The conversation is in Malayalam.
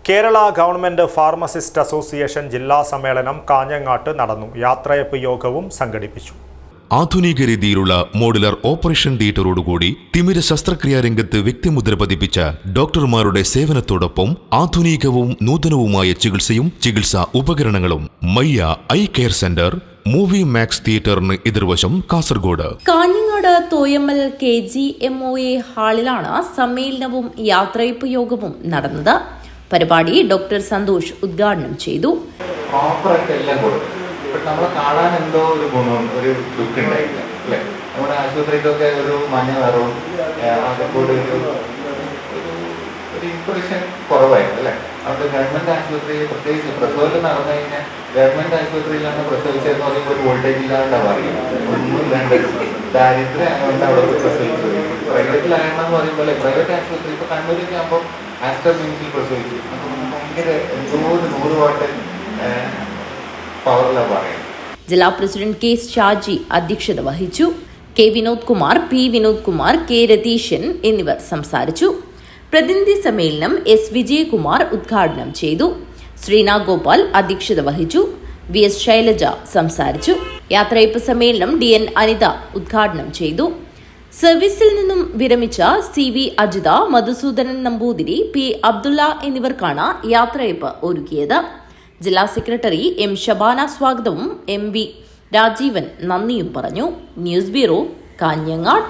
കേരള ഗവൺമെന്റ് ഫാർമസിസ്റ്റ് അസോസിയേഷൻ ജില്ലാ സമ്മേളനം കാഞ്ഞങ്ങാട്ട് നടന്നു. യാത്രയപ്പ് യോഗവും സംഘടിപ്പിച്ചു. ആധുനിക രീതിയിലുള്ള മോഡുലർ ഓപ്പറേഷൻ തിയേറ്ററോടുകൂടി തിമിര ശസ്ത്രക്രിയാ രംഗത്ത് വ്യക്തിമുദ്ര പതിപ്പിച്ച ഡോക്ടർമാരുടെ സേവനത്തോടൊപ്പം ആധുനികവും നൂതനവുമായ ചികിത്സാ ഉപകരണങ്ങളും Mayya eye care centre, Movie Max തിയേറ്ററിന് എതിർവശം, കാസർഗോഡ്. കാഞ്ഞങ്ങാട് തോയമ്മൽ KGMOA ഹാളിലാണ് സമ്മേളനവും യാത്രയപ്പ് യോഗവും നടന്നത്. പരിപാടി ഡോക്ടർ സന്തോഷ് ഉദ്ഘാടനം ചെയ്തു. നമ്മളെ കാണാൻ എന്തോ ഒരു ഗുണം, ഒരു ലുക്ക് ഉണ്ടായില്ല അല്ലേ? നമ്മുടെ ആശുപത്രിക്കൊക്കെ ഒരു മഞ്ഞ നിറവും അതുപോലെ ഒരു ഇംപ്രഷൻ കുറവായിരുന്നു അല്ലേ? അവിടെ ഗവൺമെന്റ് ആശുപത്രിയിൽ പ്രത്യേകിച്ച് പ്രസവത്തിൽ നടന്നു കഴിഞ്ഞാൽ ഗവൺമെന്റ് ആശുപത്രിയിലാണ് പ്രസവിച്ചതെന്ന് പറയുമ്പോൾ ഒരു വോൾട്ടേജ് ഇല്ലാണ്ടാണ് പറയുന്നത്. ഒന്നും ഇല്ലാണ്ട് ദാരിദ്ര്യം ആയതുകൊണ്ട് അവിടെ പ്രസവിച്ചു. പ്രൈവറ്റിലാണെന്ന് പറയുമ്പോൾ പ്രൈവറ്റ് ആശുപത്രി ഇപ്പൊ കണ്ണൂരൊക്കെ ആകുമ്പോൾ ആസ്റ്റർ മിനിറ്റിൽ പ്രസവിച്ചു. ഭയങ്കര എന്തോ ഒരു 100 വാട്ട് ജില്ലാ പ്രസിഡന്റ് K. ഷാജി അധ്യക്ഷത വഹിച്ചു. K. Vinod Kumar, P. Vinod Kumar, K. Ratheeshan എന്നിവർ സംസാരിച്ചു. പ്രതിനിധി സമ്മേളനം S. വിജയകുമാർ ഉദ്ഘാടനം ചെയ്തു. ശ്രീനാ ഗോപാൽ അധ്യക്ഷത വഹിച്ചു. VS ശൈലജ സംസാരിച്ചു. യാത്രയപ്പ് സമ്മേളനം DN അനിത ഉദ്ഘാടനം ചെയ്തു. സർവീസിൽ നിന്നും വിരമിച്ച CV അജിത, മധുസൂദനൻ നമ്പൂതിരി, P. അബ്ദുള്ള എന്നിവർക്കാണ് യാത്രയപ്പ് ഒരുക്കിയത്. ജില്ലാ സെക്രട്ടറി M. ഷബാന സ്വാഗതവും MB രാജീവൻ നന്ദിയും പറഞ്ഞു. News bureau, Kanhangad.